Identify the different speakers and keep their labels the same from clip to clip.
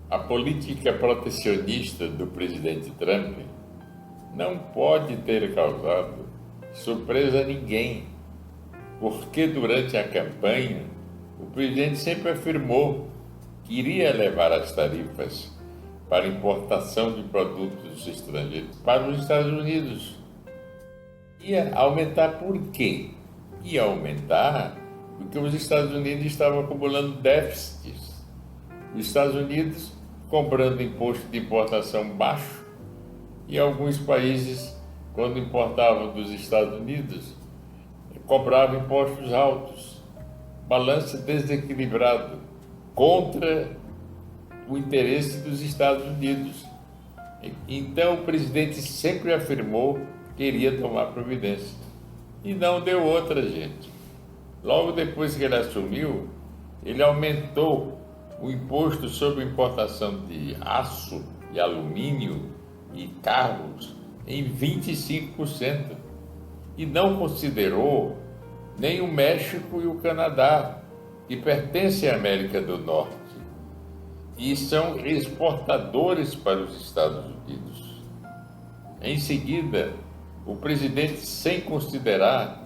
Speaker 1: A política protecionista do presidente Trump não pode ter causado surpresa a ninguém, porque durante a campanha o presidente sempre afirmou que iria levar as tarifas para importação de produtos estrangeiros para os Estados Unidos. Ia aumentar por quê? Ia aumentar porque os Estados Unidos estavam acumulando déficits. Os Estados Unidos cobrando imposto de importação baixo e alguns países, quando importavam dos Estados Unidos, cobravam impostos altos. Balanço desequilibrado contra o interesse dos Estados Unidos. Então o presidente sempre afirmou que iria tomar providência. E não deu outra, gente. Logo depois que ele assumiu, ele aumentou o imposto sobre importação de aço e alumínio e carros em 25%. E não considerou nem o México e o Canadá, que pertencem à América do Norte e são exportadores para os Estados Unidos. Em seguida, o presidente, sem considerar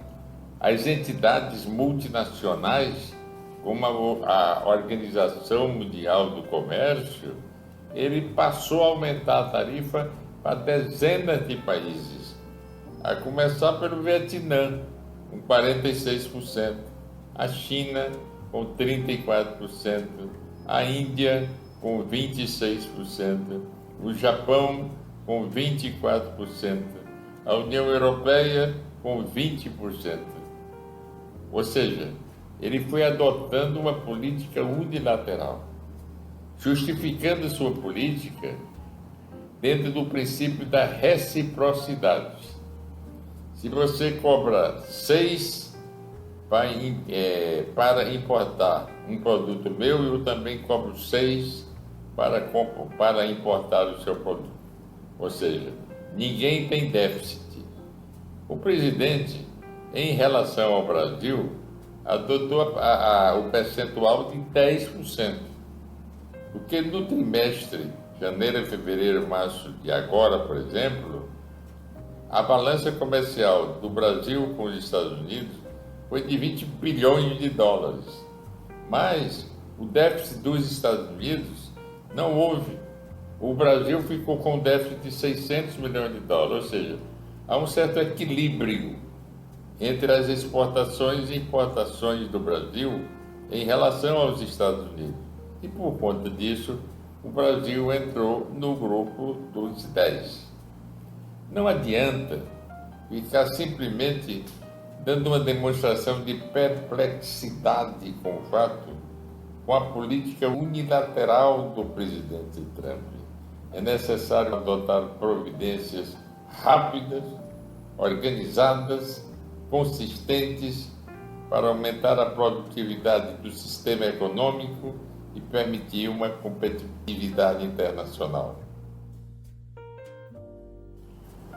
Speaker 1: as entidades multinacionais, como a Organização Mundial do Comércio, ele passou a aumentar a tarifa para dezenas de países, a começar pelo Vietnã, com 46%, a China, com 34%, a Índia, com 26%, o Japão, com 24%, a União Europeia, com 20%. Ou seja, ele foi adotando uma política unilateral, justificando sua política dentro do princípio da reciprocidade. Se você cobra 6 para importar um produto meu, eu também cobro 6 para importar o seu produto. Ou seja, ninguém tem déficit. O presidente, em relação ao Brasil, adotou o percentual de 10%, porque no trimestre, janeiro, fevereiro, março de agora, por exemplo, a balança comercial do Brasil com os Estados Unidos foi de 20 bilhões de dólares. Mas o déficit dos Estados Unidos não houve. O Brasil ficou com um déficit de 600 milhões de dólares, ou seja, há um certo equilíbrio entre as exportações e importações do Brasil em relação aos Estados Unidos. E por conta disso, o Brasil entrou no grupo dos 10. Não adianta ficar simplesmente dando uma demonstração de perplexidade com o fato, com a política unilateral do presidente Trump. É necessário adotar providências rápidas, organizadas, consistentes para aumentar a produtividade do sistema econômico e permitir uma competitividade internacional.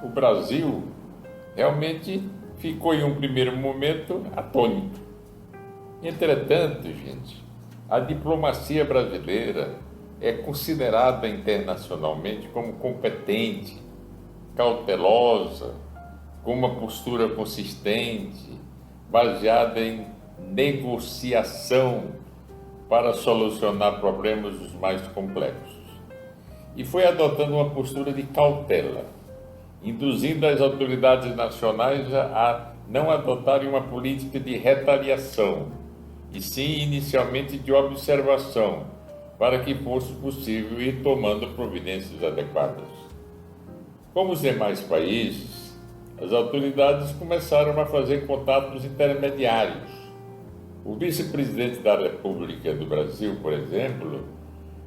Speaker 1: O Brasil realmente ficou em um primeiro momento atônito. Entretanto, gente, a diplomacia brasileira é considerada internacionalmente como competente, cautelosa, com uma postura consistente, baseada em negociação para solucionar problemas os mais complexos. E foi adotando uma postura de cautela, induzindo as autoridades nacionais a não adotarem uma política de retaliação, e sim inicialmente de observação, para que fosse possível ir tomando providências adequadas. Como os demais países, as autoridades começaram a fazer contatos intermediários. O vice-presidente da República do Brasil, por exemplo,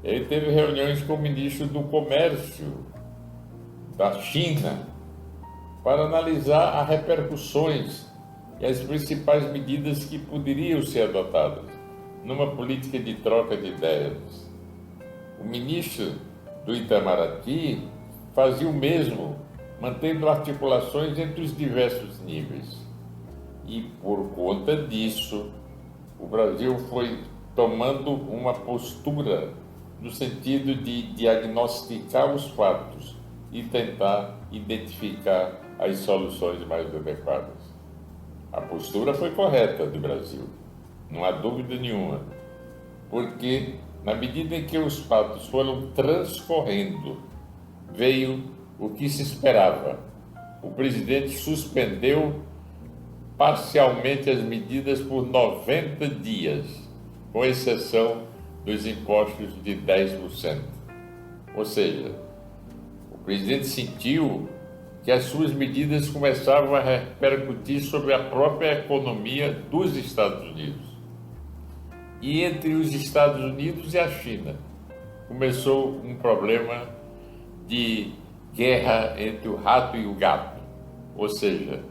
Speaker 1: ele teve reuniões com o ministro do Comércio da China para analisar as repercussões e as principais medidas que poderiam ser adotadas numa política de troca de ideias. O ministro do Itamaraty fazia o mesmo, mantendo articulações entre os diversos níveis. E por conta disso, o Brasil foi tomando uma postura no sentido de diagnosticar os fatos e tentar identificar as soluções mais adequadas. A postura foi correta do Brasil, não há dúvida nenhuma, porque na medida em que os fatos foram transcorrendo, veio o que se esperava. O presidente suspendeu parcialmente as medidas por 90 dias, com exceção dos impostos de 10%. Ou seja, o presidente sentiu que as suas medidas começavam a repercutir sobre a própria economia dos Estados Unidos. E entre os Estados Unidos e a China começou um problema de guerra entre o rato e o gato. Ou seja,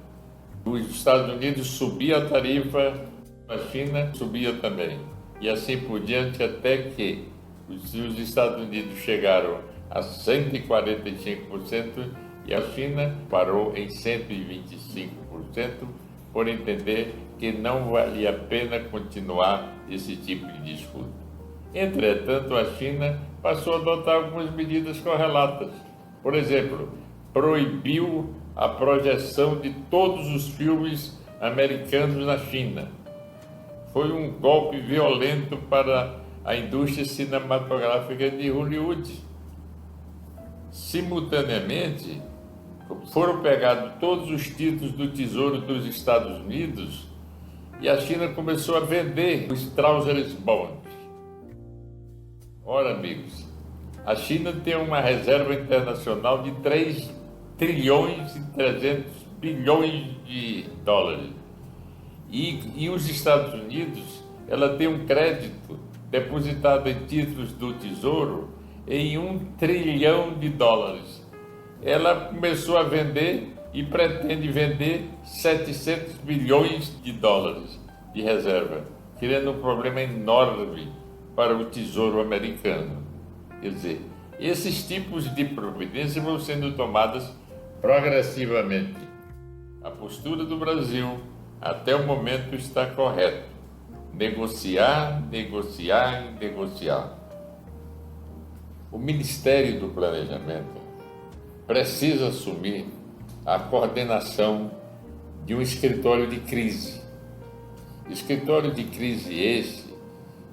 Speaker 1: os Estados Unidos subia a tarifa, a China subia também. E assim por diante, até que os Estados Unidos chegaram a 145% e a China parou em 125%, por entender que não valia a pena continuar esse tipo de disputa. Entretanto, a China passou a adotar algumas medidas correlatas. Por exemplo, proibiu a projeção de todos os filmes americanos na China. Foi um golpe violento para a indústria cinematográfica de Hollywood. Simultaneamente, foram pegados todos os títulos do Tesouro dos Estados Unidos e a China começou a vender os Treasury Bonds. Ora, amigos, a China tem uma reserva internacional de 3 trilhões e 300 bilhões de dólares. E os Estados Unidos, ela tem um crédito depositado em títulos do Tesouro em 1 trilhão de dólares. Ela começou a vender e pretende vender 700 bilhões de dólares de reserva, criando um problema enorme para o Tesouro americano. Quer dizer, esses tipos de providências vão sendo tomadas progressivamente. A postura do Brasil, até o momento, está correta. Negociar, negociar e negociar. O Ministério do Planejamento precisa assumir a coordenação de um escritório de crise. Escritório de crise esse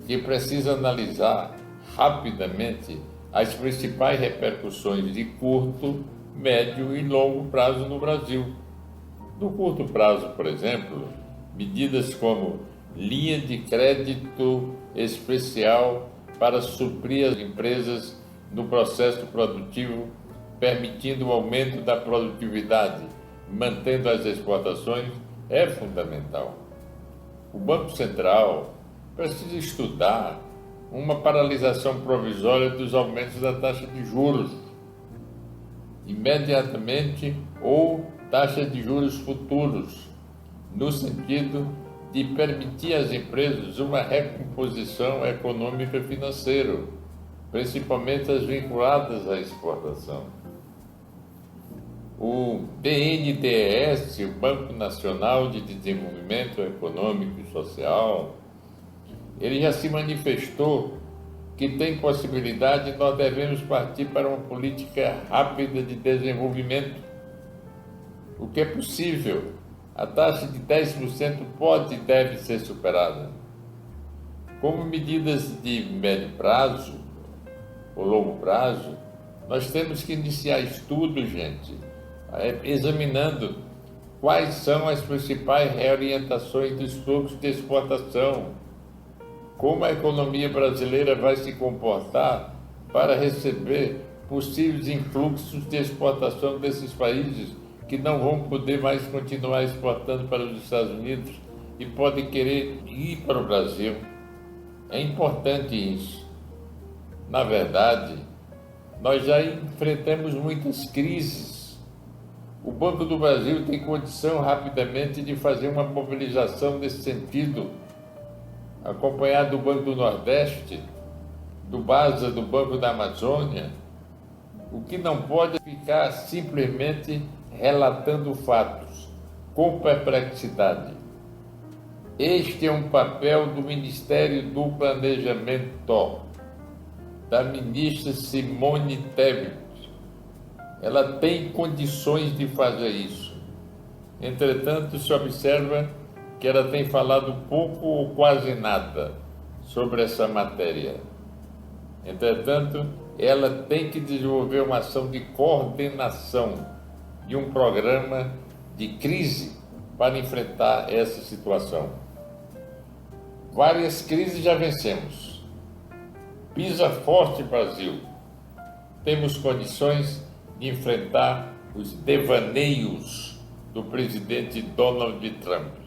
Speaker 1: que precisa analisar rapidamente as principais repercussões de curto, médio e longo prazo no Brasil. No curto prazo, por exemplo, medidas como linha de crédito especial para suprir as empresas no processo produtivo, permitindo o aumento da produtividade, mantendo as exportações, é fundamental. O Banco Central precisa estudar uma paralisação provisória dos aumentos da taxa de juros, imediatamente, ou taxa de juros futuros, no sentido de permitir às empresas uma recomposição econômica e financeira, principalmente as vinculadas à exportação. O BNDES, o Banco Nacional de Desenvolvimento Econômico e Social, ele já se manifestou que tem possibilidade, nós devemos partir para uma política rápida de desenvolvimento, o que é possível. A taxa de 10% pode e deve ser superada. Como medidas de médio prazo ou longo prazo, nós temos que iniciar estudos, gente, examinando quais são as principais reorientações dos fluxos de exportação, como a economia brasileira vai se comportar para receber possíveis influxos de exportação desses países que não vão poder mais continuar exportando para os Estados Unidos e podem querer ir para o Brasil. É importante isso. Na verdade, nós já enfrentamos muitas crises. O Banco do Brasil tem condição rapidamente de fazer uma mobilização nesse sentido, acompanhado do Banco do Nordeste, do BASA, do Banco da Amazônia. O que não pode ficar simplesmente relatando fatos com perplexidade. Este é um papel do Ministério do Planejamento, da ministra Simone Tebet. Ela tem condições de fazer isso. Entretanto, se observa que ela tem falado pouco ou quase nada sobre essa matéria. Entretanto, ela tem que desenvolver uma ação de coordenação de um programa de crise para enfrentar essa situação. Várias crises já vencemos. Pisa forte, Brasil. Temos condições de enfrentar os devaneios do presidente Donald Trump.